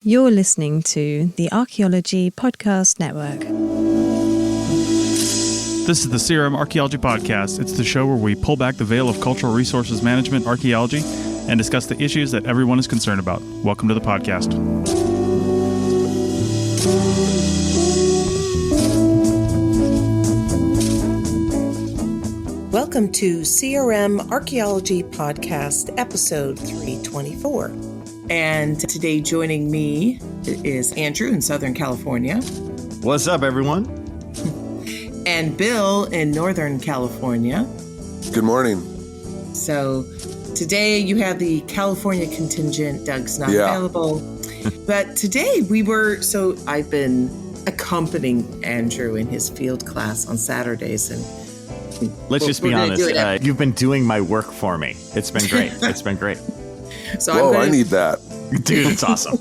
You're listening to the Archaeology Podcast Network. This is the CRM Archaeology Podcast. It's the show where we pull back the veil of cultural resources management archaeology and discuss the issues that everyone is concerned about. Welcome to the podcast. Welcome to CRM Archaeology Podcast, episode 324. And today joining me is Andrew in Southern California. What's up, everyone? And Bill in Northern California. Good morning. So today you have the California contingent. Doug's not available. But today I've been accompanying Andrew in his field class on Saturdays. And let's just be honest. You've been doing my work for me. It's been great. It's been great. So I need that. Dude, it's awesome.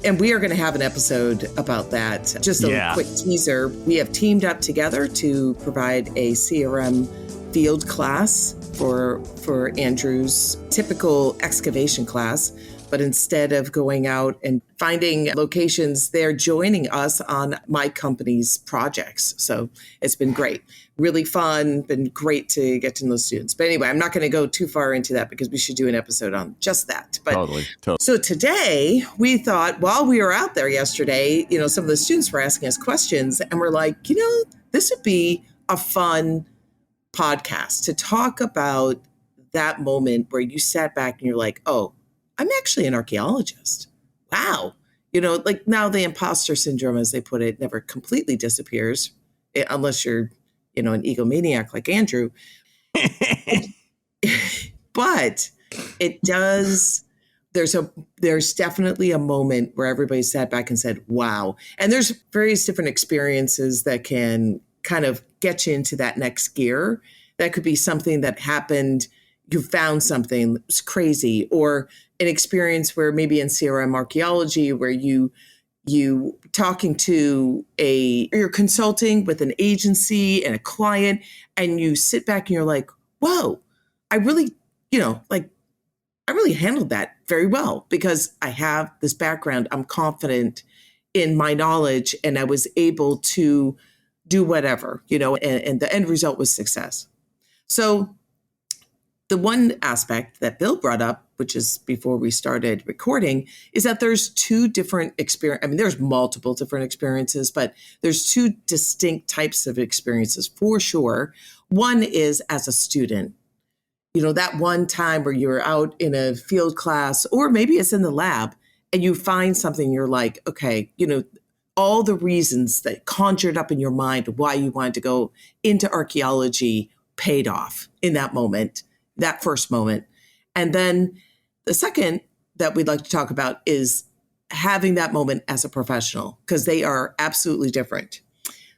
And we are going to have an episode about that. Just a quick teaser. We have teamed up together to provide a CRM field class for Andrew's typical excavation class. But instead of going out and finding locations, they're joining us on my company's projects. So it's been great. Really fun, been great to get to know students. But anyway, I'm not going to go too far into that because we should do an episode on just that. But Totally. So today we thought, while we were out there yesterday, some of the students were asking us questions and we're like, this would be a fun podcast to talk about that moment where you sat back and you're like, oh, I'm actually an archaeologist. Wow. Now the imposter syndrome, as they put it, never completely disappears unless you're, an egomaniac like Andrew. But it does. There's definitely a moment where everybody sat back and said, wow. And there's various different experiences that can kind of get you into that next gear. That could be something that happened. You found something that was crazy, or an experience where maybe in CRM archaeology where you talking to you're consulting with an agency and a client and you sit back and you're like, whoa, I really handled that very well because I have this background. I'm confident in my knowledge and I was able to do whatever, and the end result was success. So the one aspect that Bill brought up, which is before we started recording, is that there's two different experiences. I mean, there's multiple different experiences, but there's two distinct types of experiences for sure. One is as a student, that one time where you're out in a field class, or maybe it's in the lab, and you find something, you're like, okay, all the reasons that conjured up in your mind why you wanted to go into archaeology paid off in that moment. That first moment. And then the second that we'd like to talk about is having that moment as a professional, because they are absolutely different.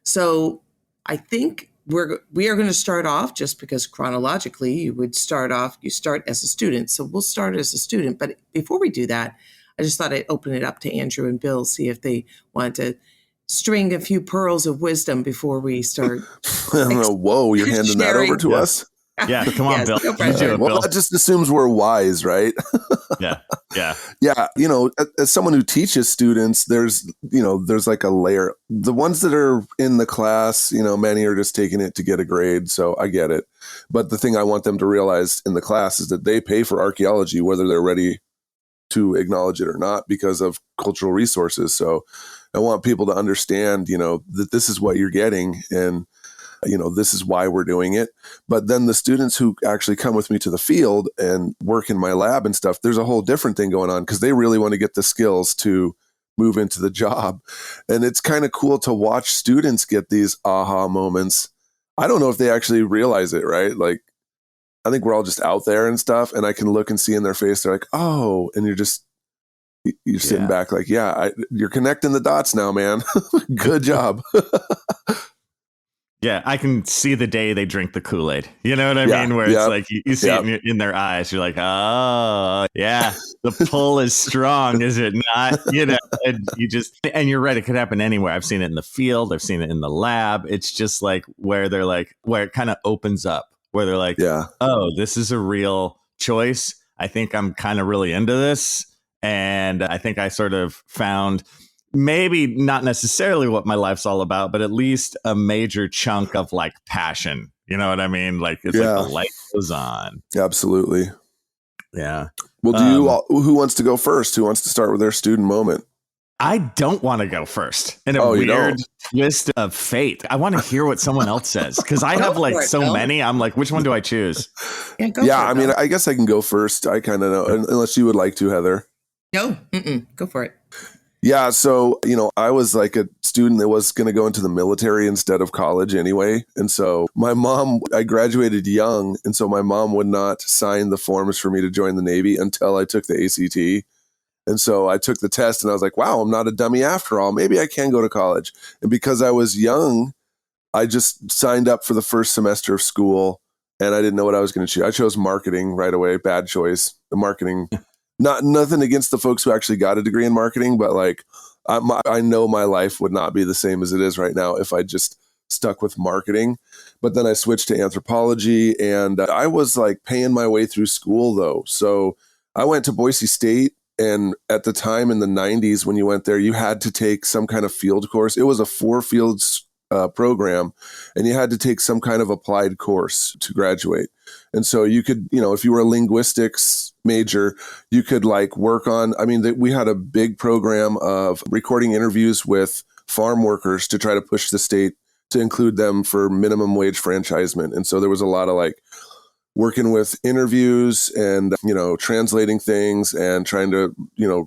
So I think we are going to start off, just because chronologically you start as a student. So we'll start as a student. But before we do that, I just thought I'd open it up to Andrew and Bill, see if they want to string a few pearls of wisdom before we start. I don't know. Whoa, you're handing that over to us? Yeah, come on, Bill. No pressure. Well, that just assumes we're wise, right? Yeah. Yeah. As someone who teaches students, there's like a layer. The ones that are in the class, many are just taking it to get a grade. So I get it. But the thing I want them to realize in the class is that they pay for archaeology, whether they're ready to acknowledge it or not, because of cultural resources. So I want people to understand, that this is what you're getting. And this is why we're doing it. But then the students who actually come with me to the field and work in my lab and stuff, there's a whole different thing going on because they really want to get the skills to move into the job. And it's kind of cool to watch students get these aha moments. I don't know if they actually realize it, right? Like, I think we're all just out there and stuff, and I can look and see in their face, they're like, oh, and you're sitting back like, you're connecting the dots now, man. Good job. Yeah, I can see the day they drink the Kool-Aid. You know what I mean? Where it's like you see it in their eyes. You're like, oh, yeah, the pull is strong, is it not? And you're right. It could happen anywhere. I've seen it in the field. I've seen it in the lab. It's just like where it kind of opens up, where they're like, oh, this is a real choice. I think I'm kind of really into this. And I think I sort of found maybe not necessarily what my life's all about, but at least a major chunk of like passion. You know what I mean? Like it's like the light goes on. Absolutely. Yeah. Well, who wants to go first? Who wants to start with their student moment? I don't want to go first in a weird twist of fate. I want to hear what someone else says because I have like so many. I'm like, which one do I choose? I mean, I guess I can go first. I kind of know, unless you would like to, Heather. No, go for it. Yeah. So, I was like a student that was going to go into the military instead of college anyway. And so I graduated young. And so my mom would not sign the forms for me to join the Navy until I took the ACT. And so I took the test and I was like, wow, I'm not a dummy after all. Maybe I can go to college. And because I was young, I just signed up for the first semester of school and I didn't know what I was going to choose. I chose marketing right away. Bad choice. The marketing. Nothing against the folks who actually got a degree in marketing, but like I know my life would not be the same as it is right now if I just stuck with marketing. But then I switched to anthropology and I was like paying my way through school though. So I went to Boise State, and at the time in the 90s when you went there, you had to take some kind of field course. It was a 4-field program, and you had to take some kind of applied course to graduate. And so you could, if you were a linguistics major, you could like work on, we had a big program of recording interviews with farm workers to try to push the state to include them for minimum wage franchisement. And so there was a lot of like working with interviews and, translating things and trying to,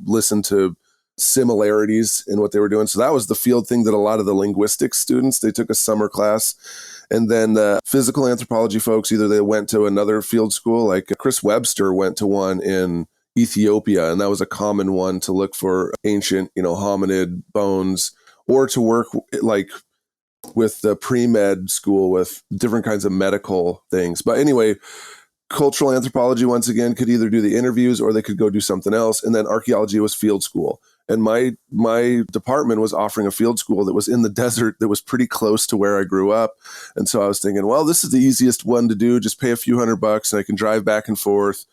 listen to similarities in what they were doing. So that was the field thing that a lot of the linguistics students, they took a summer class. And then the physical anthropology folks, either they went to another field school, like Chris Webster went to one in Ethiopia, and that was a common one to look for ancient, hominid bones, or to work like with the pre-med school with different kinds of medical things. But anyway, cultural anthropology, once again, could either do the interviews or they could go do something else. And then archaeology was field school. And my department was offering a field school that was in the desert that was pretty close to where I grew up. And so I was thinking, well, this is the easiest one to do. Just pay a few $100 and I can drive back and forth.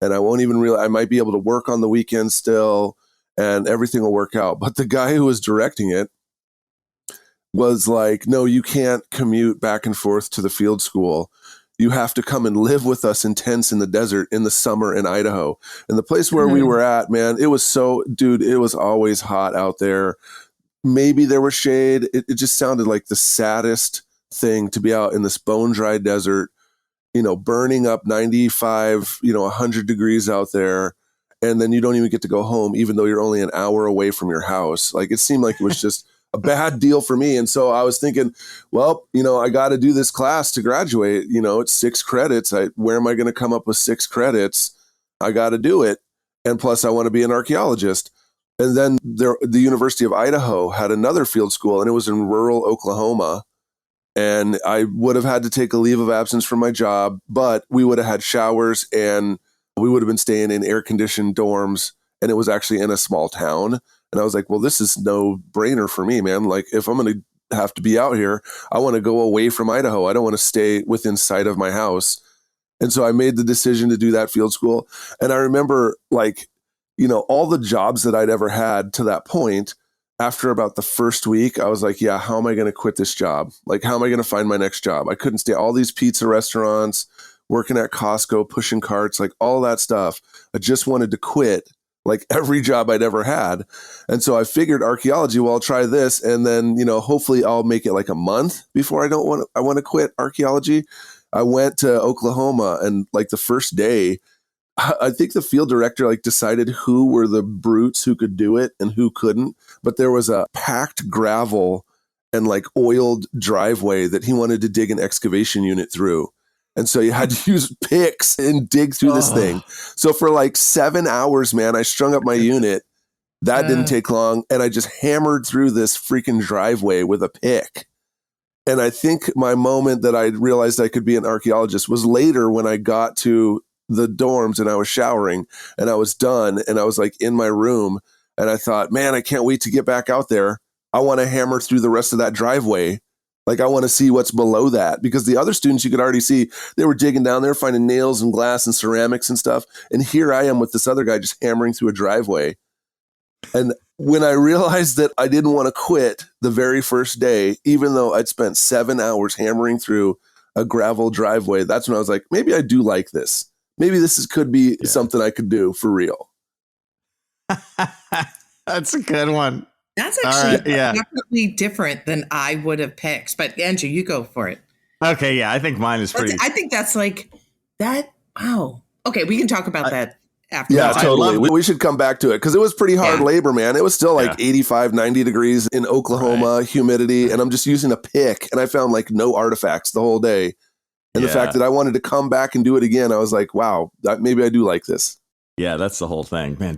And I won't even realize I might be able to work on the weekend still and everything will work out. But the guy who was directing it was like, no, you can't commute back and forth to the field school. You have to come and live with us in tents in the desert in the summer in Idaho. And the place where we were at, man, it was it was always hot out there. Maybe there was shade. It just sounded like the saddest thing to be out in this bone dry desert, burning up 95, 100 degrees out there. And then you don't even get to go home, even though you're only an hour away from your house. Like it seemed like it was just a bad deal for me. And so I was thinking, well, I got to do this class to graduate. It's 6 credits. Where am I going to come up with 6 credits? I got to do it. And plus I want to be an archaeologist. And then the University of Idaho had another field school, and it was in rural Oklahoma. And I would have had to take a leave of absence from my job, but we would have had showers and we would have been staying in air-conditioned dorms. And it was actually in a small town. And I was like, well, this is no brainer for me, man. Like if I'm going to have to be out here, I want to go away from Idaho. I don't want to stay within sight of my house. And so I made the decision to do that field school. And I remember like, all the jobs that I'd ever had to that point, after about the first week, I was like, yeah, how am I going to quit this job? Like, how am I going to find my next job? I couldn't stay all these pizza restaurants, working at Costco, pushing carts, like all that stuff. I just wanted to quit like every job I'd ever had. And so I figured archaeology, well, I'll try this. And then, hopefully I'll make it like a month before I want to quit archaeology. I went to Oklahoma, and like the first day, I think the field director like decided who were the brutes who could do it and who couldn't. But there was a packed gravel and like oiled driveway that he wanted to dig an excavation unit through. And so you had to use picks and dig through this thing. So for like 7 hours, man, I strung up my unit. That didn't take long. And I just hammered through this freaking driveway with a pick. And I think my moment that I realized I could be an archaeologist was later when I got to the dorms and I was showering and I was done and I was like in my room and I thought, man, I can't wait to get back out there. I want to hammer through the rest of that driveway Like, I want to see what's below that, because the other students, you could already see they were digging down there, finding nails and glass and ceramics and stuff. And here I am with this other guy just hammering through a driveway. And when I realized that I didn't want to quit the very first day, even though I'd spent 7 hours hammering through a gravel driveway, that's when I was like, maybe I do like this. Maybe could be something I could do for real. That's a good one. That's actually definitely different than I would have picked. But Andrew, you go for it. Okay, yeah, I think mine is pretty. I think that's like that. Wow. Okay, we can talk about that after. Yeah, totally. We should come back to it, because it was pretty hard labor, man. It was still like 85, 90 degrees in Oklahoma, humidity. And I'm just using a pick, and I found like no artifacts the whole day. And the fact that I wanted to come back and do it again, I was like, wow, maybe I do like this. Yeah, that's the whole thing, man.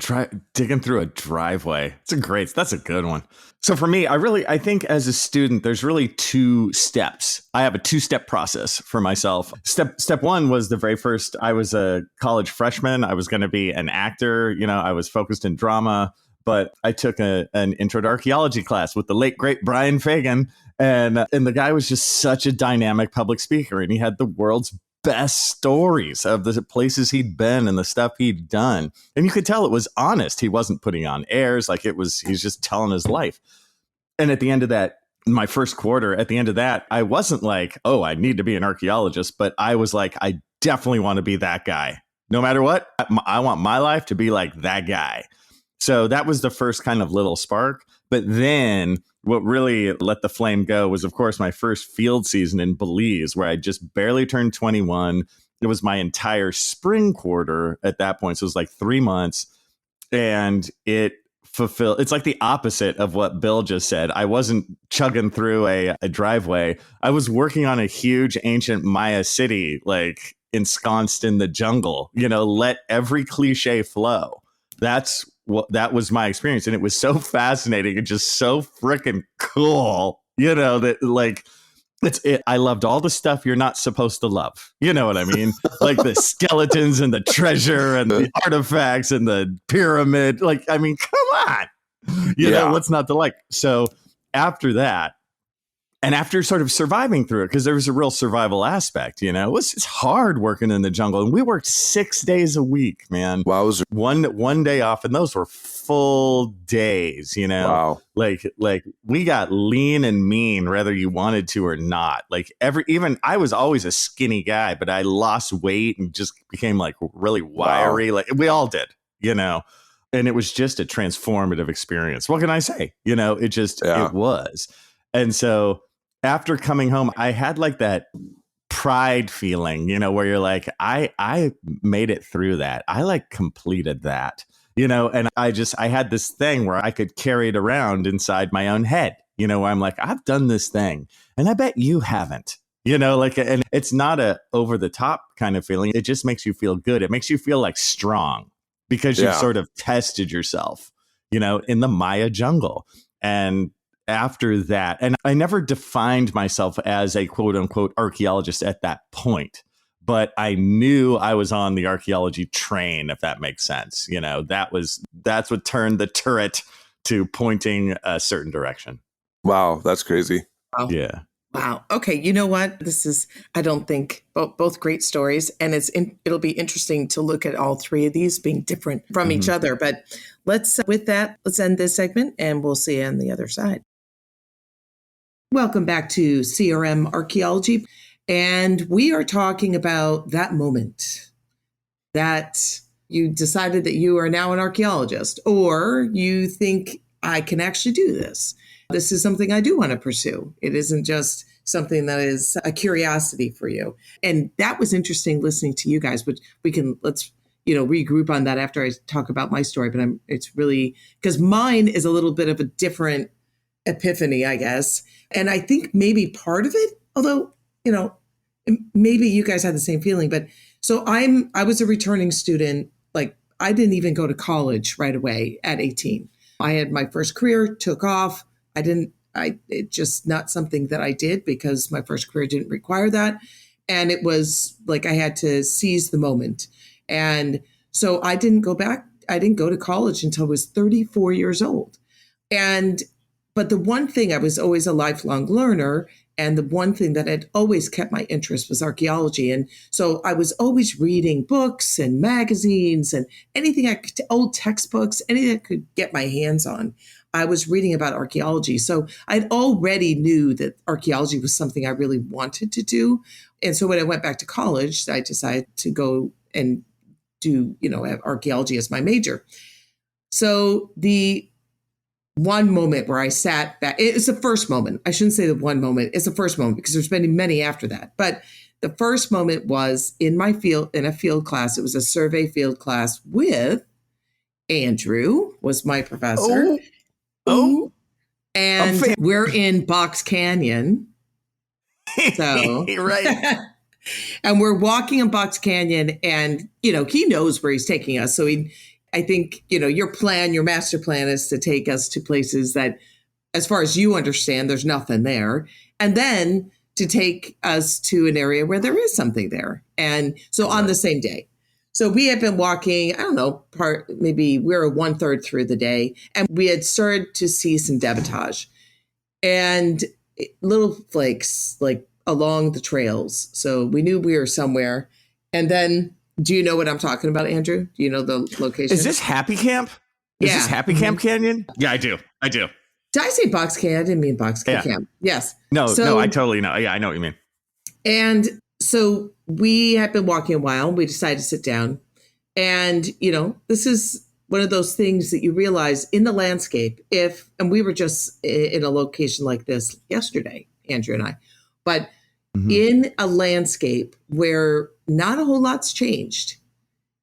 Digging through a driveway. That's a good one. So for me, I think as a student, there's really 2 steps. I have a 2-step process for myself. Step 1 was the very first. I was a college freshman. I was going to be an actor. I was focused in drama, but I took an intro to archaeology class with the late, great Brian Fagan. And the guy was just such a dynamic public speaker, and he had the world's best stories of the places he'd been and the stuff he'd done. And you could tell it was honest. He wasn't putting on airs. He's just telling his life. And at the end of that, my first quarter, at the end of that, I wasn't like, oh, I need to be an archaeologist, but I was like, I definitely want to be that guy. No matter what, I want my life to be like that guy. So that was the first kind of little spark. But then what really let the flame go was, of course, my first field season in Belize, where I just barely turned 21. It was my entire spring quarter at that point. So it was like 3 months. And it's like the opposite of what Bill just said. I wasn't chugging through a driveway. I was working on a huge ancient Maya city, like ensconced in the jungle, let every cliche flow. That was my experience. And it was so fascinating and just so freaking cool, that like, I loved all the stuff you're not supposed to love. You know what I mean? Like the skeletons and the treasure and the artifacts and the pyramid. Like, I mean, come on, what's not to like? So after that, and after sort of surviving through it, because there was a real survival aspect, it was just hard working in the jungle. And we worked 6 days a week, man. Wow. One day off. And those were full days, Wow. Like we got lean and mean, whether you wanted to or not. Like I was always a skinny guy, but I lost weight and just became like really wiry. Wow. Like we all did, and it was just a transformative experience. What can I say? It was. And so after coming home, I had like that pride feeling, where you're like, I made it through that. I like completed that, and I had this thing where I could carry it around inside my own head, where I'm like, I've done this thing and I bet you haven't, and it's not a over the top kind of feeling. It just makes you feel good. It makes you feel like strong because you've sort of tested yourself, in the Maya jungle. And after that, and I never defined myself as a quote unquote archaeologist at that point, but I knew I was on the archaeology train, if that makes sense. That's what turned the turret to pointing a certain direction. Wow, that's crazy. Wow. Yeah. Wow. Okay. You know what? This is, I don't think, both great stories. And it'll be interesting to look at all 3 of these being different from each other. But let's end this segment and we'll see you on the other side. Welcome back to CRM Archaeology. And we are talking about that moment that you decided that you are now an archaeologist, or you think I can actually do this. This is something I do want to pursue. It isn't just something that is a curiosity for you. And that was interesting listening to you guys, but let's regroup on that after I talk about my story. But it's really, because mine is a little bit of a different epiphany, I guess. And I think maybe part of it, although, maybe you guys had the same feeling, but so I was a returning student. Like I didn't even go to college right away at 18. I had my first career, took off. It's just not something that I did because my first career didn't require that. And it was like, I had to seize the moment. And so I didn't go back. I didn't go to college until I was 34 years old. But the one thing, I was always a lifelong learner. And the one thing that had always kept my interest was archaeology. And so I was always reading books and magazines and anything I could, old textbooks, anything I could get my hands on. I was reading about archaeology. So I already knew that archaeology was something I really wanted to do. And so when I went back to college, I decided to go and do, have archaeology as my major. So the one moment where I sat back, it's the first moment. I shouldn't say the one moment. It's the first moment because there's been many after that. But the first moment was in a field class. It was a survey field class with Andrew was my professor. Oh. And we're in Box Canyon. So right. And we're walking in Box Canyon and, he knows where he's taking us. So I think, your master plan is to take us to places that, as far as you understand, there's nothing there. And then to take us to an area where there is something there. And so on the same day. So we had been walking, I don't know, maybe we were 1/3 through the day, and we had started to see some debitage and little flakes like along the trails. So we knew we were somewhere. And then, do you know what I'm talking about, Andrew? Do you know the location? Is this Happy Camp? Is this Happy Camp Canyon? Yeah, I do. Did I say Box Canyon? I didn't mean Box Camp. Yes. No, I totally know. Yeah, I know what you mean. And so we had been walking a while. We decided to sit down. And, this is one of those things that you realize in the landscape, and we were just in a location like this yesterday, Andrew and I, but in a landscape where not a whole lot's changed,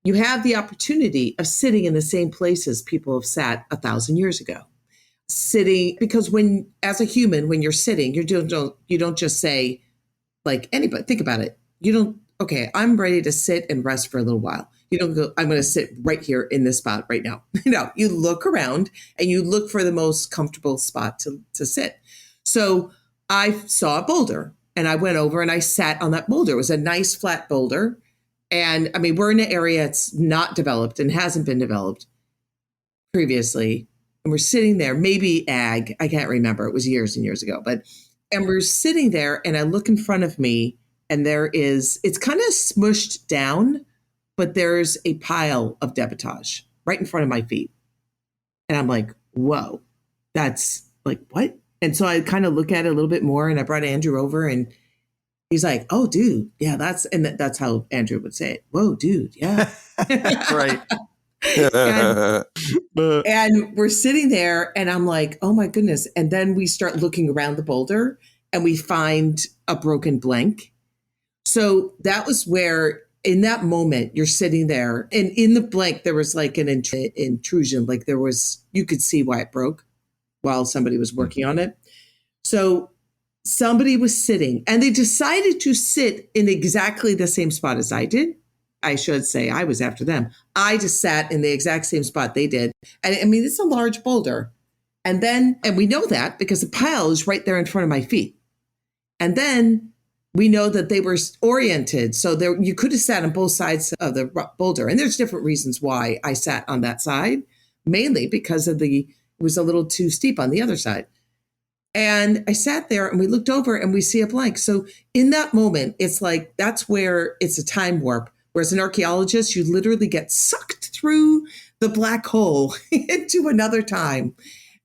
you have the opportunity of sitting in the same places people have sat 1,000 years ago. Sitting, because as a human, when you're sitting, you don't just say, like anybody, think about it. Okay, I'm ready to sit and rest for a little while. You don't go, I'm going to sit right here in this spot right now. No, you look around and you look for the most comfortable spot to sit. So I saw a boulder and I went over and I sat on that boulder. It was a nice flat boulder. And I mean, we're in an area that's not developed and hasn't been developed previously. And we're sitting there, maybe ag, I can't remember. It was years and years ago. And we're sitting there and I look in front of me and it's kind of smushed down, but there's a pile of debitage right in front of my feet. And I'm like, whoa, that's like, what? And so I kind of look at it a little bit more and I brought Andrew over and he's like, oh, dude, yeah, that's how Andrew would say it. Whoa, dude, yeah. Right. And we're sitting there and I'm like, oh my goodness. And then we start looking around the boulder and we find a broken blank. So that was where, in that moment, you're sitting there and in the blank, there was like an intrusion. Like you could see why it broke while somebody was working on it. So somebody was sitting and they decided to sit in exactly the same spot as I did. I should say I was after them. I just sat in the exact same spot they did. And I mean, it's a large boulder. And we know that because the pile is right there in front of my feet. And then we know that they were oriented. So you could have sat on both sides of the boulder. And there's different reasons why I sat on that side, mainly because it was a little too steep on the other side. And I sat there and we looked over and we see a blank. So in that moment, it's like, that's where it's a time warp. Whereas an archaeologist, you literally get sucked through the black hole into another time.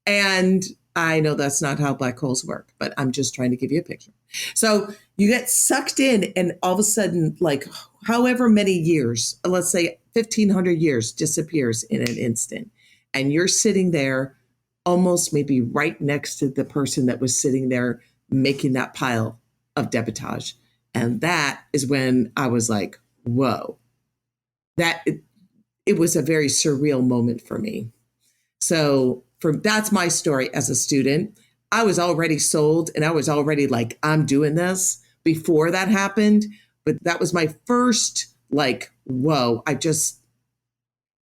And I know that's not how black holes work, but I'm just trying to give you a picture. So you get sucked in and all of a sudden, like however many years, let's say 1,500 years disappears in an instant. And you're sitting there almost maybe right next to the person that was sitting there making that pile of debitage. And that is when I was like, whoa, it was a very surreal moment for me. So that's my story as a student. I was already sold and I was already like, I'm doing this before that happened. But that was my first like, whoa,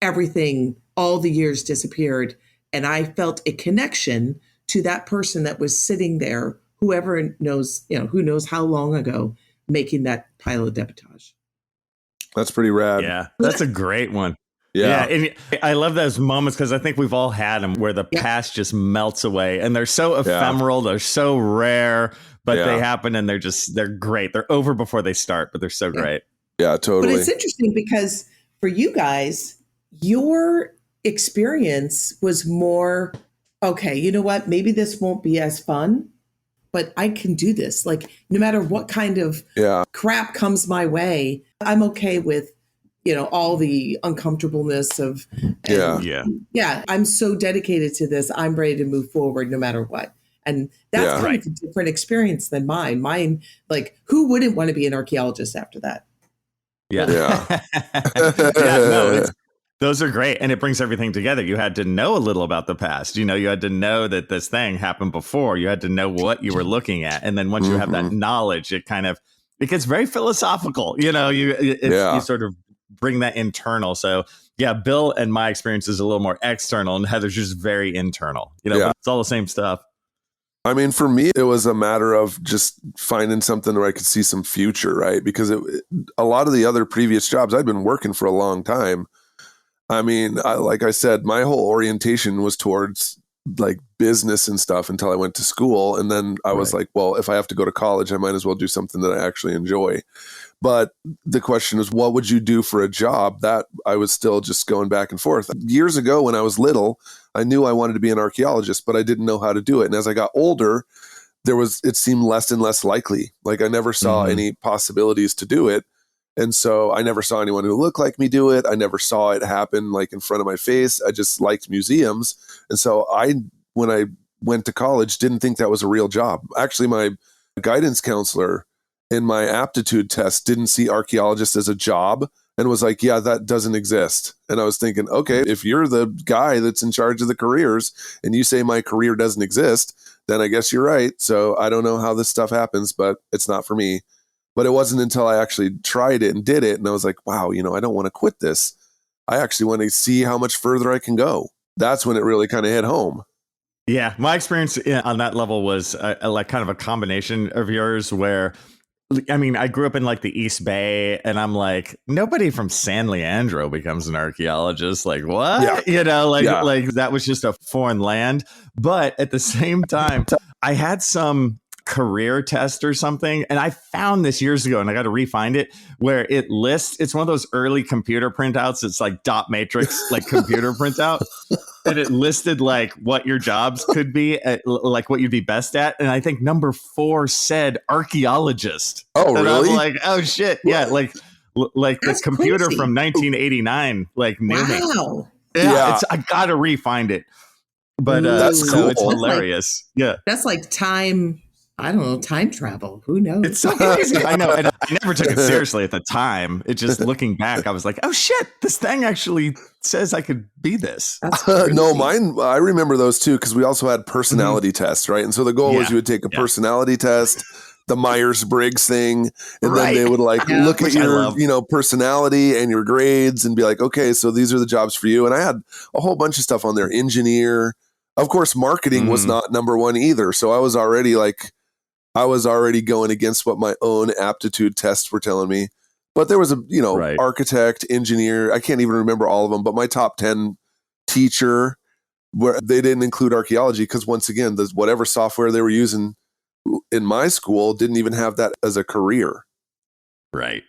everything, all the years disappeared. And I felt a connection to that person that was sitting there, whoever knows, who knows how long ago, making that pile of debitage. That's pretty rad. Yeah, that's a great one. Yeah. And I love those moments because I think we've all had them where the past just melts away and they're so ephemeral. They're so rare, but they happen and they're great. They're over before they start, but they're so great. Yeah, totally. But it's interesting because for you guys, your experience was more, okay, you know what? Maybe this won't be as fun, but I can do this. Like, no matter what kind of crap comes my way, I'm okay with, all the uncomfortableness of, I'm so dedicated to this. I'm ready to move forward no matter what. And that's kind of a different experience than mine. Mine, like, who wouldn't want to be an archaeologist after that? Those are great. And it brings everything together. You had to know a little about the past. You had to know that this thing happened before. You had to know what you were looking at. And then once you have that knowledge, it gets very philosophical. You sort of bring that internal. So Bill and my experience is a little more external and Heather's just very internal. But it's all the same stuff. I mean, for me, it was a matter of just finding something where I could see some future, right? Because a lot of the other previous jobs, I'd been working for a long time. I mean, like I said, my whole orientation was towards like business and stuff until I went to school. And then I was like, well, if I have to go to college, I might as well do something that I actually enjoy. But the question is, what would you do for a job? That I was still just going back and forth. Years ago, when I was little, I knew I wanted to be an archaeologist, but I didn't know how to do it. And as I got older, it seemed less and less likely. Like I never saw any possibilities to do it. And so I never saw anyone who looked like me do it. I never saw it happen like in front of my face. I just liked museums. And so when I went to college, didn't think that was a real job. Actually, my guidance counselor in my aptitude test didn't see archaeologist as a job and was like, yeah, that doesn't exist. And I was thinking, okay, if you're the guy that's in charge of the careers and you say my career doesn't exist, then I guess you're right. So I don't know how this stuff happens, but it's not for me. But it wasn't until I actually tried it and did it. And I was like, wow, I don't want to quit this. I actually want to see how much further I can go. That's when it really kind of hit home. Yeah. My experience on that level was like kind of a combination of yours where, I mean, I grew up in like the East Bay and I'm like, nobody from San Leandro becomes an archaeologist. Like what? Yeah. Like that was just a foreign land. But at the same time, I had some career test or something. And I found this years ago and I got to re-find it where it lists, it's one of those early computer printouts. It's like dot matrix, like computer printout. And it listed like what your jobs could be at, like what you'd be best at. And I think number 4 said archaeologist. Oh, and really? I'm like, oh shit. Yeah. Like the computer crazy. from 1989, like knew me. Wow. Yeah. I got to re-find it. But that's cool. So it's hilarious. That's like time travel. Who knows? It's so crazy. I know. And I never took it seriously at the time. It just looking back, I was like, oh shit, this thing actually says I could be this. No, mine, I remember those too, because we also had personality tests, right? And so the goal was you would take a personality test, the Myers-Briggs thing, and then they would like look at your, personality and your grades and be like, okay, so these are the jobs for you. And I had a whole bunch of stuff on there. Engineer. Of course, marketing was not number 1 either. So I was already going against what my own aptitude tests were telling me. But there was architect, engineer, I can't even remember all of them, but my top 10 teacher, where they didn't include archaeology because once again, whatever software they were using in my school didn't even have that as a career. Right.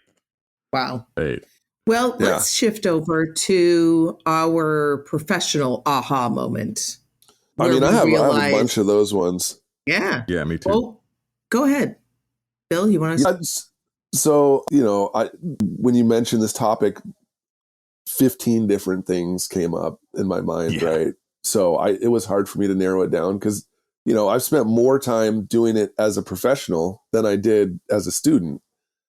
Wow. Right. Well, let's shift over to our professional aha moment. I mean, I have a bunch of those ones. Yeah. Yeah, me too. Well, go ahead. Bill, you want to? So, when you mentioned this topic, 15 different things came up in my mind, right? So it was hard for me to narrow it down because, I've spent more time doing it as a professional than I did as a student.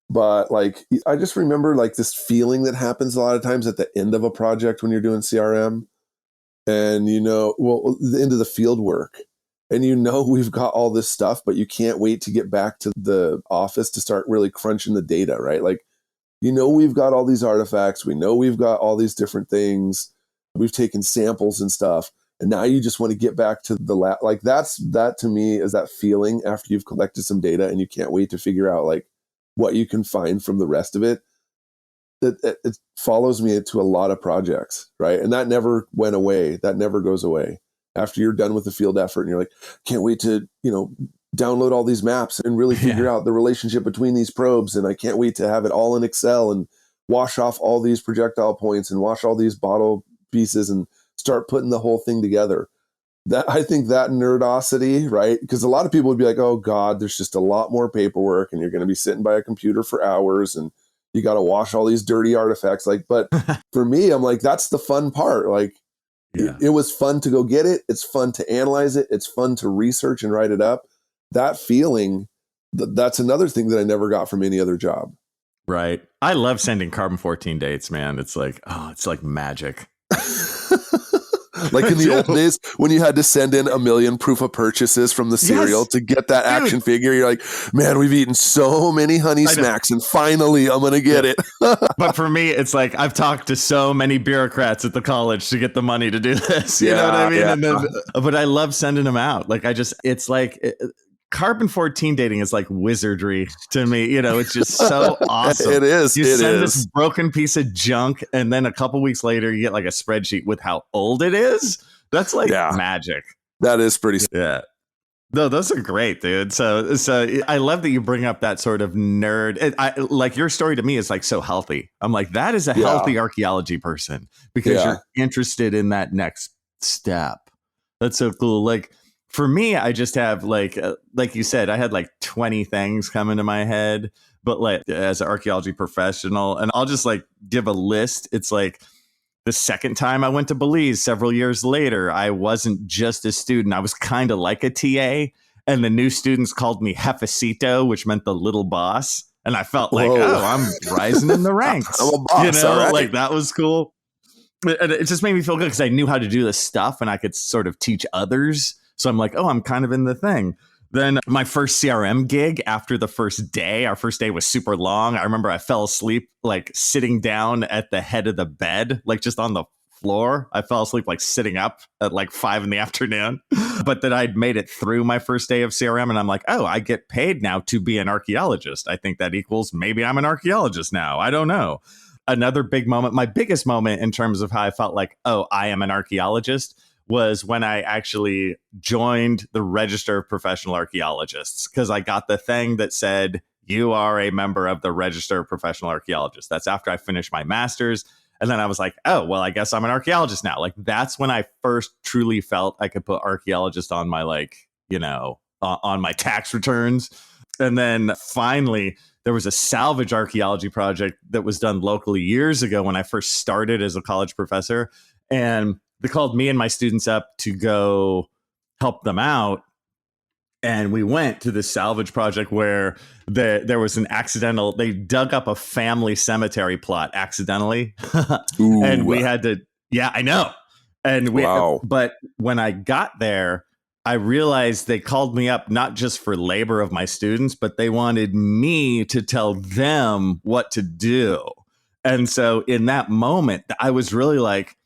But like, I just remember like this feeling that happens a lot of times at the end of a project when you're doing CRM and, the end of the field work. And we've got all this stuff, but you can't wait to get back to the office to start really crunching the data, right? Like, we've got all these artifacts. We know we've got all these different things. We've taken samples and stuff. And now you just want to get back to the lab. Like that to me is that feeling after you've collected some data and you can't wait to figure out like what you can find from the rest of it. it follows me to a lot of projects, right? And that never went away. That never goes away. After you're done with the field effort and you're like, can't wait to, download all these maps and really figure out the relationship between these probes. And I can't wait to have it all in Excel and wash off all these projectile points and wash all these bottle pieces and start putting the whole thing together. That, I think that nerdosity, right? Because a lot of people would be like, oh God, there's just a lot more paperwork and you're going to be sitting by a computer for hours and you got to wash all these dirty artifacts. But for me, I'm like, that's the fun part. It was fun to go get it. It's fun to analyze it. It's fun to research and write it up. That feeling, that's another thing that I never got from any other job. Right. I love sending carbon-14 dates, man. It's like magic. Like in the old days when you had to send in 1 million proof of purchases from the cereal to get that action figure. You're like, man, we've eaten so many honey smacks and finally I'm going to get it. But for me, it's like I've talked to so many bureaucrats at the college to get the money to do this. You know what I mean? Yeah. And then, but I love sending them out. It's like carbon-14 dating is like wizardry to me. It's just so awesome. It is. You send this broken piece of junk, and then a couple weeks later, you get like a spreadsheet with how old it is. That's like magic. That is pretty. Yeah. No, those are great, dude. So I love that you bring up that sort of nerd. Like your story to me is like so healthy. I'm like, that is a healthy archaeology person because you're interested in that next step. That's so cool. Like, for me, I just have like you said, I had like 20 things come into my head, but like as an archaeology professional, and I'll just like give a list. It's like the second time I went to Belize several years later, I wasn't just a student. I was kind of like a TA, and the new students called me Jefecito, which meant the little boss. And I felt like, I'm rising in the ranks. I'm a boss, right. Like that was cool. And it just made me feel good because I knew how to do this stuff and I could sort of teach others. So I'm like, I'm kind of in the thing. Then my first CRM gig after the first day, our first day was super long. I remember I fell asleep, like sitting down at the head of the bed, like just on the floor. I fell asleep, like sitting up at like 5 p.m. But then I'd made it through my first day of CRM and I'm like, I get paid now to be an archaeologist. I think that equals maybe I'm an archaeologist now. I don't know. Another big moment, my biggest moment in terms of how I felt like, I am an archaeologist was when I actually joined the Register of Professional Archaeologists, because I got the thing that said, you are a member of the Register of Professional Archaeologists. That's after I finished my master's. And then I was like, I guess I'm an archaeologist now. Like, that's when I first truly felt I could put archaeologist on my, on my tax returns. And then finally, there was a salvage archaeology project that was done locally years ago when I first started as a college professor. And they called me and my students up to go help them out. And we went to this salvage project where there was an accidental, they dug up a family cemetery plot accidentally. And we had to, I know. And but when I got there, I realized they called me up not just for labor of my students, but they wanted me to tell them what to do. And so in that moment, I was really like,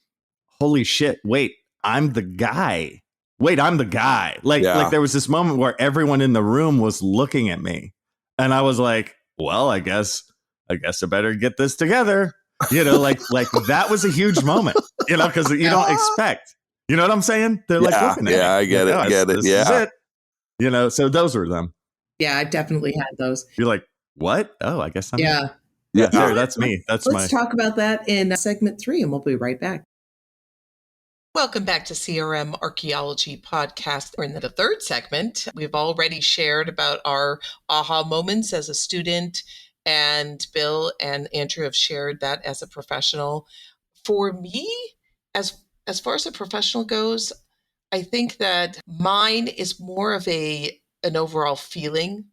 holy shit, wait, I'm the guy. Like there was this moment where everyone in the room was looking at me. And I was like, well, I guess I better get this together. Like that was a huge moment, because you don't expect. You know what I'm saying? They're like looking at me. I get it. I get it. This is it. So those were them. Yeah, I definitely had those. You're like, what? Oh, I guess I'm. Yeah. Sure, that's me. Let's talk about that in segment 3, and we'll be right back. Welcome back to CRM Archaeology Podcast. We're in the third segment. We've already shared about our aha moments as a student, and Bill and Andrew have shared that as a professional. For me, as far as a professional goes, I think that mine is more of an overall feeling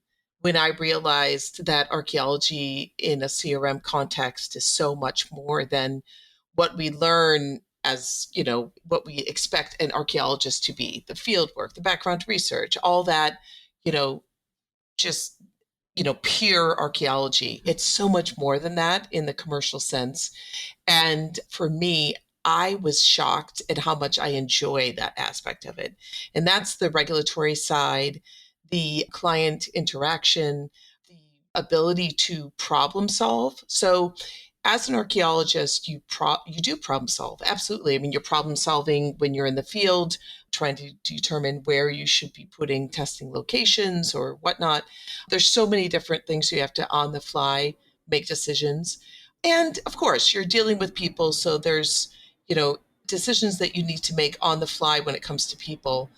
when I realized that archaeology in a CRM context is so much more than what we learn as, what we expect an archaeologist to be, the field work, the background research, all that, just, pure archaeology. It's so much more than that in the commercial sense. And for me, I was shocked at how much I enjoy that aspect of it. And that's the regulatory side, the client interaction, the ability to problem solve. So as an archaeologist, you do problem solve. Absolutely. I mean, you're problem solving when you're in the field, trying to determine where you should be putting testing locations or whatnot. There's so many different things you have to on the fly make decisions. And of course, you're dealing with people. So there's, decisions that you need to make on the fly when it comes to people.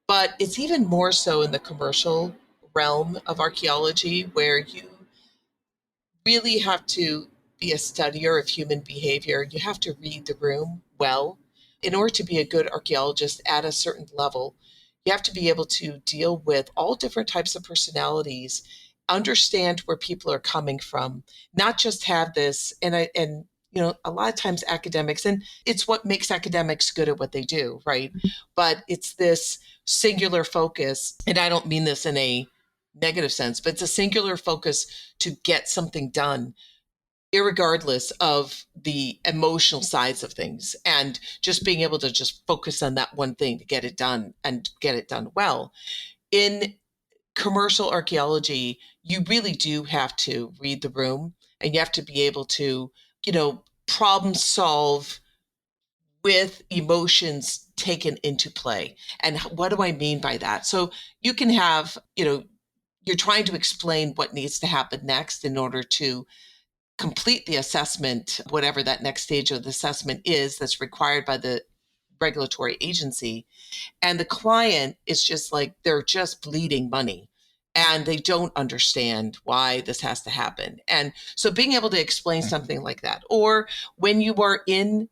But it's even more so in the commercial realm of archaeology, where you really have to be a studier of human behavior. You have to read the room well. In order to be a good archaeologist at a certain level, you have to be able to deal with all different types of personalities, understand where people are coming from, not just have this. And a lot of times academics, and it's what makes academics good at what they do, right? But it's this singular focus, and I don't mean this in a negative sense, but it's a singular focus to get something done, irregardless of the emotional sides of things, and just being able to just focus on that one thing to get it done and get it done well. In commercial archaeology, you really do have to read the room, and you have to be able to, problem solve with emotions taken into play. And what do I mean by that? So you can have, you're trying to explain what needs to happen next in order to complete the assessment, whatever that next stage of the assessment is that's required by the regulatory agency. And the client is just like, they're just bleeding money and they don't understand why this has to happen. And so being able to explain something like that, or when you are in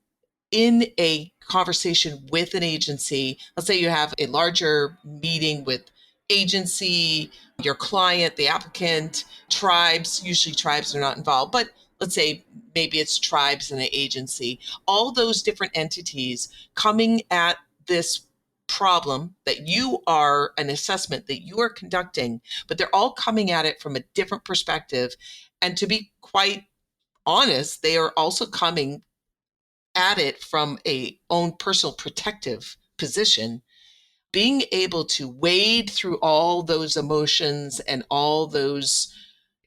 a conversation with an agency, let's say you have a larger meeting with agency, your client, the applicant, tribes, usually tribes are not involved, but let's say maybe it's tribes and the agency, all those different entities coming at this problem that you are, an assessment that you are conducting, but they're all coming at it from a different perspective. And to be quite honest, they are also coming at it from a own personal protective position. Being able to wade through all those emotions and all those,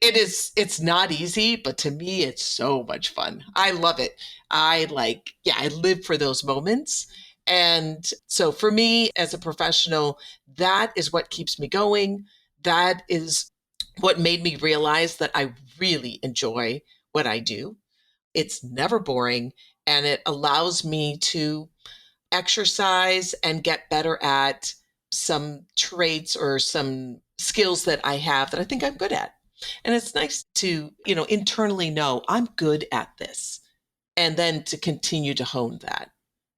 it's not easy, but to me, it's so much fun. I love it. I live for those moments. And so for me as a professional, that is what keeps me going. That is what made me realize that I really enjoy what I do. It's never boring, and it allows me to exercise and get better at some traits or some skills that I have that I think I'm good at. And it's nice to, internally know I'm good at this. And then to continue to hone that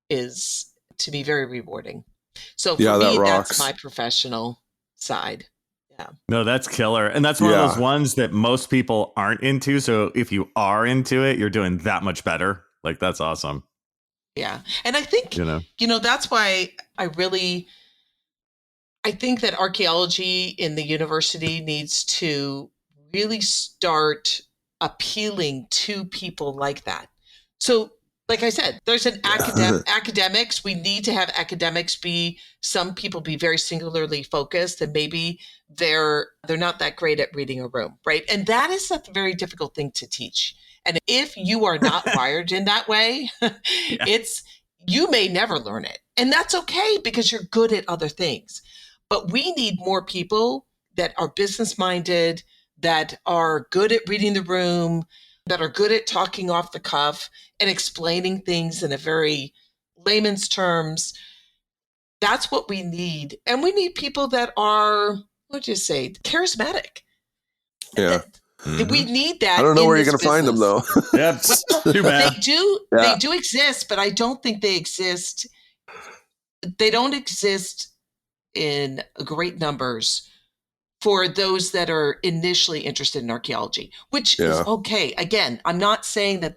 is, to me, very rewarding. So for me, that's my professional side. Yeah. No, that's killer. And that's one of those ones that most people aren't into. So if you are into it, you're doing that much better. Like, that's awesome. Yeah. And I think, that's why I think that archaeology in the university needs to really start appealing to people like that. So, like I said, there's an academics. We need to have academics some people be very singularly focused, and maybe they're not that great at reading a room, right? And that is a very difficult thing to teach. And if you are not wired in that way, you may never learn it. And that's okay, because you're good at other things. But we need more people that are business minded, that are good at reading the room, that are good at talking off the cuff and explaining things in a very layman's terms. That's what we need. And we need people that are, charismatic. Yeah. We need that. I don't know where you're going to find them, though. Yep. Too bad. They do exist, but I don't think they exist. They don't exist in great numbers for those that are initially interested in archaeology, which is okay. Again, I'm not saying that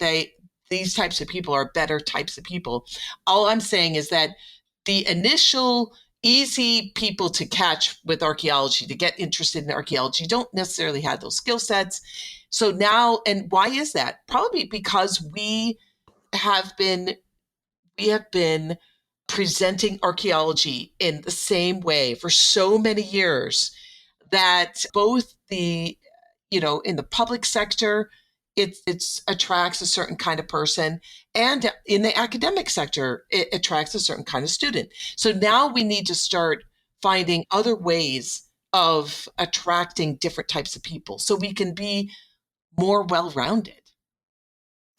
these types of people are better types of people. All I'm saying is that the initial easy people to catch with archaeology, to get interested in archaeology, don't necessarily have those skill sets. So now, and why is that? Probably because we have been presenting archaeology in the same way for so many years that both in the public sector it attracts a certain kind of person. And in the academic sector, it attracts a certain kind of student. So now we need to start finding other ways of attracting different types of people so we can be more well-rounded.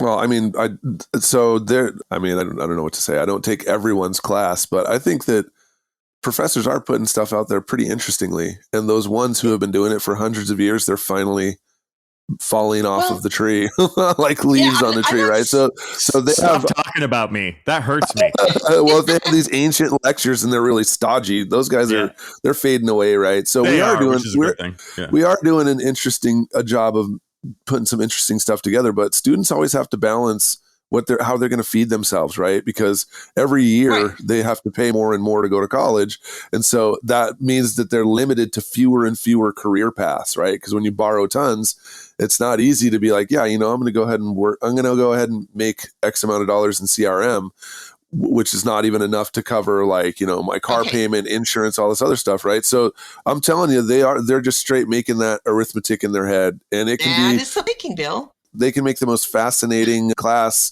Well, I mean, I don't know what to say. I don't take everyone's class, but I think that professors are putting stuff out there pretty interestingly. And those ones who have been doing it for hundreds of years, they're finally falling off of the tree, like leaves on the tree, right? So they stop talking about me. That hurts me. Well, if they have these ancient lectures and they're really stodgy, those guys they're fading away, right? So we are doing an interesting job of putting some interesting stuff together, but students always have to balance how they're going to feed themselves, right? Because every year they have to pay more and more to go to college. And so that means that they're limited to fewer and fewer career paths, right? Because when you borrow tons, it's not easy to be like, yeah, I'm going to go ahead and work. I'm going to go ahead and make X amount of dollars in CRM, which is not even enough to cover my car payment, insurance, all this other stuff, right? So I'm telling you, they're just straight making that arithmetic in their head. And it can it's the thinking, Bill. They can make the most fascinating class,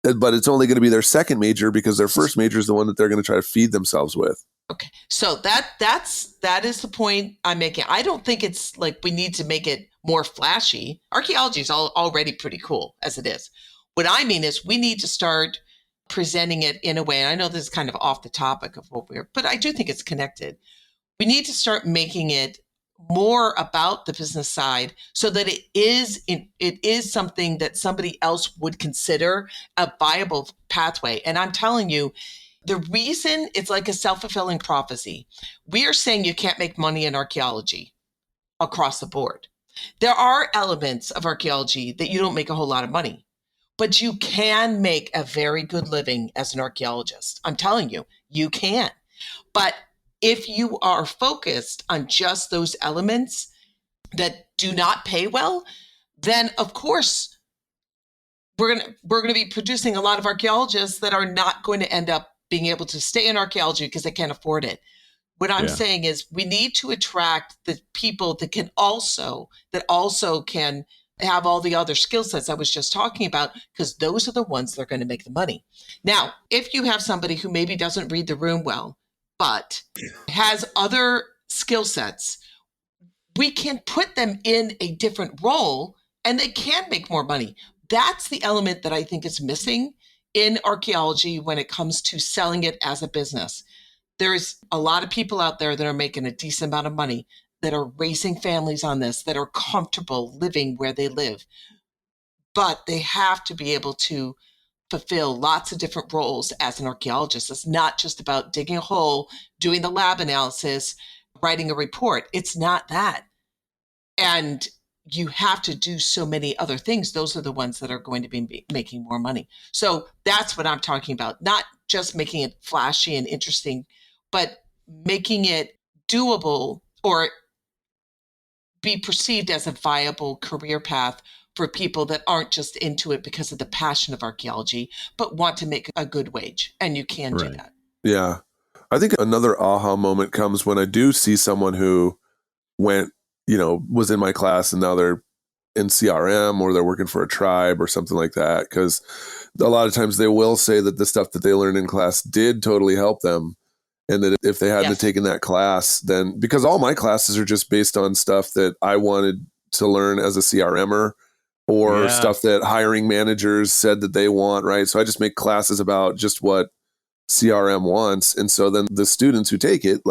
but it's only going to be their second major because their first major is the one that they're going to try to feed themselves with. Okay. So that is the point I'm making. I don't think it's like we need to make it more flashy. Archaeology is already pretty cool as it is. What I mean is we need to start presenting it in a way, and I know this is kind of off the topic of what but I do think it's connected. We need to start making it more about the business side so that it is something that somebody else would consider a viable pathway. And I'm telling you, the reason it's like a self-fulfilling prophecy, we are saying you can't make money in archaeology across the board. There are elements of archaeology that you don't make a whole lot of money, but you can make a very good living as an archaeologist. I'm telling you, you can. But if you are focused on just those elements that do not pay well, then of course we're going to be producing a lot of archaeologists that are not going to end up being able to stay in archaeology because they can't afford it. What I'm saying is we need to attract the people that also can have all the other skill sets I was just talking about, because those are the ones that are going to make the money. Now, if you have somebody who maybe doesn't read the room well, but has other skill sets, we can put them in a different role and they can make more money. That's the element that I think is missing in archaeology when it comes to selling it as a business. There's a lot of people out there that are making a decent amount of money, that are raising families on this, that are comfortable living where they live. But they have to be able to fulfill lots of different roles as an archaeologist. It's not just about digging a hole, doing the lab analysis, writing a report. It's not that. And you have to do so many other things. Those are the ones that are going to be making more money. So that's what I'm talking about. Not just making it flashy and interesting, but making it doable or be perceived as a viable career path for people that aren't just into it because of the passion of archaeology, but want to make a good wage. And you can do that. Yeah. I think another aha moment comes when I do see someone who was in my class and now they're in CRM or they're working for a tribe or something like that. Because a lot of times they will say that the stuff that they learned in class did totally help them. And that if they hadn't taken that class, then because all my classes are just based on stuff that I wanted to learn as a CRMer or stuff that hiring managers said that they want, right? So I just make classes about just what CRM wants. And so then the students who take it,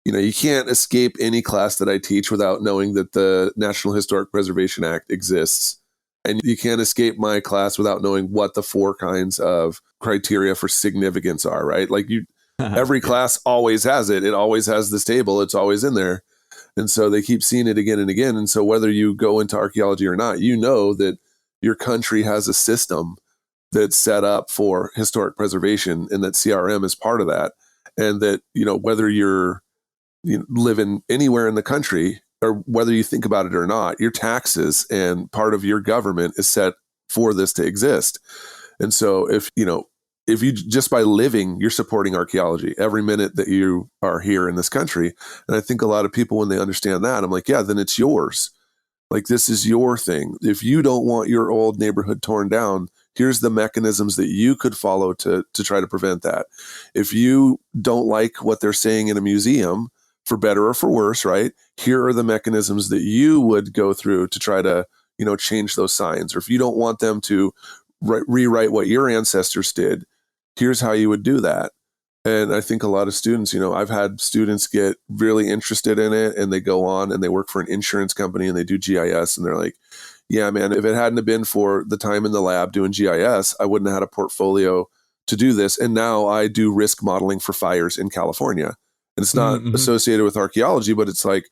you can't escape any class that I teach without knowing that the National Historic Preservation Act exists. And you can't escape my class without knowing what the 4 kinds of criteria for significance are, right? Every class always has it. It always has this table. It's always in there. And so they keep seeing it again and again. And so whether you go into archaeology or not, you know that your country has a system that's set up for historic preservation and that CRM is part of that. And that, whether you're living anywhere in the country or whether you think about it or not, your taxes and part of your government is set for this to exist. And so if you just by living, you're supporting archaeology every minute that you are here in this country. And I think a lot of people, when they understand that, I'm like, yeah, then it's yours. Like, this is your thing. If you don't want your old neighborhood torn down, here's the mechanisms that you could follow to try to prevent that. If you don't like what they're saying in a museum, for better or for worse, right? Here are the mechanisms that you would go through to try to, change those signs. Or if you don't want them to rewrite what your ancestors did, here's how you would do that. And I think a lot of students, I've had students get really interested in it, and they go on and they work for an insurance company and they do GIS, and they're like, yeah, man, if it hadn't have been for the time in the lab doing GIS, I wouldn't have had a portfolio to do this. And now I do risk modeling for fires in California. And it's not associated with archaeology, but it's like,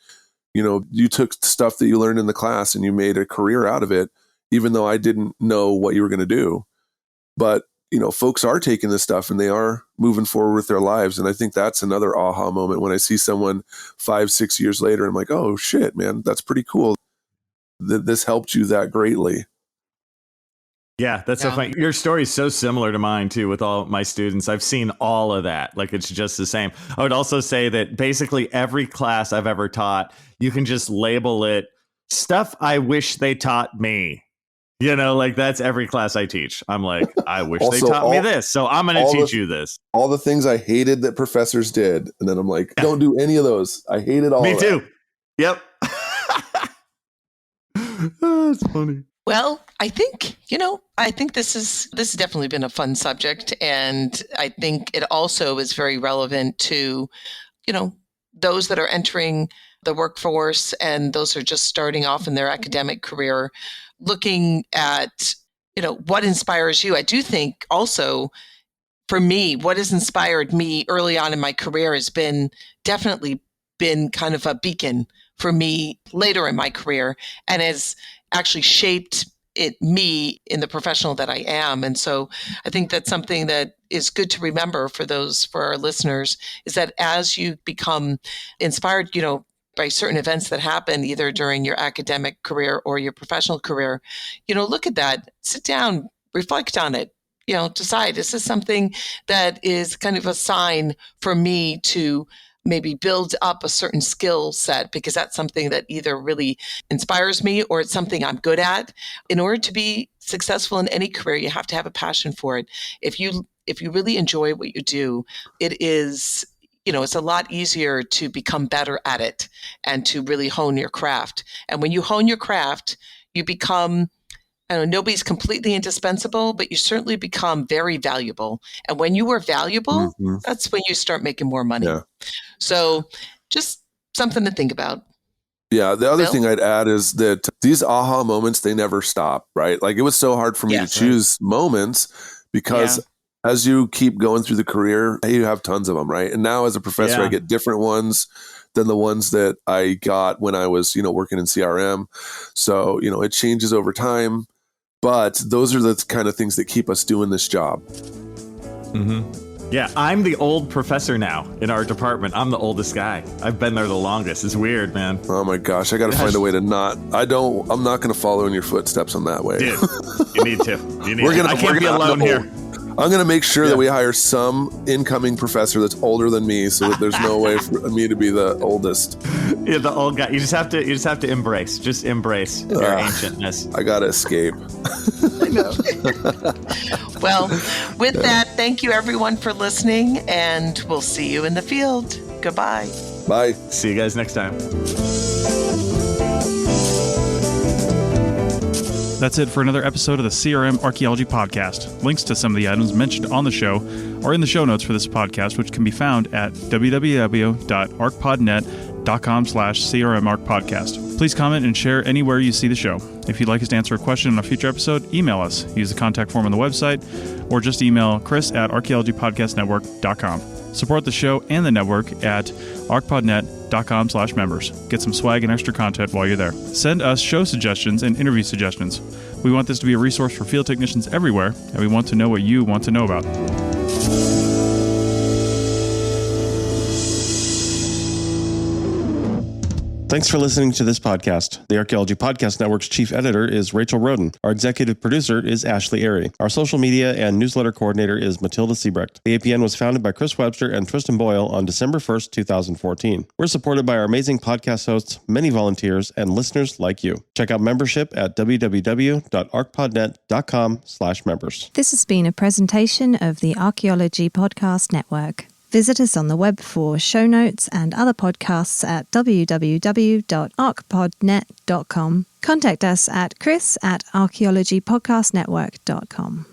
you took stuff that you learned in the class and you made a career out of it, even though I didn't know what you were going to do. But folks are taking this stuff and they are moving forward with their lives. And I think that's another aha moment when I see someone 5-6 years later, I'm like, oh shit, man, that's pretty cool that this helped you that greatly. Yeah, that's so funny. Your story is so similar to mine too with all my students. I've seen all of that. Like, it's just the same. I would also say that basically every class I've ever taught, you can just label it stuff I wish they taught me. Like, that's every class I teach. I'm like, I wish they taught me this, so I'm going to teach you this. All the things I hated that professors did. And then I'm like, don't do any of those. I hated all of that. Me too. Yep. That's funny. Well, I think this has definitely been a fun subject. And I think it also is very relevant to, those that are entering the workforce and those who are just starting off in their academic career, looking at, what inspires you. I do think also for me, what has inspired me early on in my career has definitely been kind of a beacon for me later in my career, and has actually shaped me in the professional that I am. And so I think that's something that is good to remember for our listeners, is that as you become inspired, by certain events that happen either during your academic career or your professional career, look at that, sit down, reflect on it, decide, is this something that is kind of a sign for me to maybe build up a certain skill set, because that's something that either really inspires me or it's something I'm good at. In order to be successful in any career, you have to have a passion for it. If you really enjoy what you do, it is, it's a lot easier to become better at it and to really hone your craft. And when you hone your craft, you become, nobody's completely indispensable, but you certainly become very valuable. And when you are valuable, that's when you start making more money. Yeah. So just something to think about. Yeah. The other thing I'd add is that these aha moments, they never stop, right? Like, it was so hard for me to choose moments because as you keep going through the career, you have tons of them, right? And now as a professor, I get different ones than the ones that I got when I was, working in CRM. So, it changes over time, but those are the kind of things that keep us doing this job. Yeah, I'm the old professor now in our department. I'm the oldest guy. I've been there the longest. It's weird, man. Oh my gosh, I got to find a way to I'm not going to follow in your footsteps on that way. Dude, you need to. I can't be alone here. I'm going to make sure that we hire some incoming professor that's older than me, so that there's no way for me to be the oldest. Yeah, the old guy. You just have to embrace your ancientness. I got to escape. I know. Well, with that, thank you everyone for listening, and we'll see you in the field. Goodbye. Bye. See you guys next time. That's it for another episode of the CRM Archaeology Podcast. Links to some of the items mentioned on the show are in the show notes for this podcast, which can be found at www.arcpodnet.com/CRMArcPodcast. Please comment and share anywhere you see the show. If you'd like us to answer a question in a future episode, email us. Use the contact form on the website, or just email chris@archaeologypodcastnetwork.com. Support the show and the network at arcpodnet.com/members. Get some swag and extra content while you're there. Send us show suggestions and interview suggestions. We want this to be a resource for field technicians everywhere, and we want to know what you want to know about. Thanks for listening to this podcast. The Archaeology Podcast Network's chief editor is Rachel Roden. Our executive producer is Ashley Airy. Our social media and newsletter coordinator is Matilda Siebrecht. The APN was founded by Chris Webster and Tristan Boyle on December 1st, 2014. We're supported by our amazing podcast hosts, many volunteers, and listeners like you. Check out membership at www.archpodnet.com/members. This has been a presentation of the Archaeology Podcast Network. Visit us on the web for show notes and other podcasts at www.archpodnet.com. Contact us at chris@archaeologypodcastnetwork.com.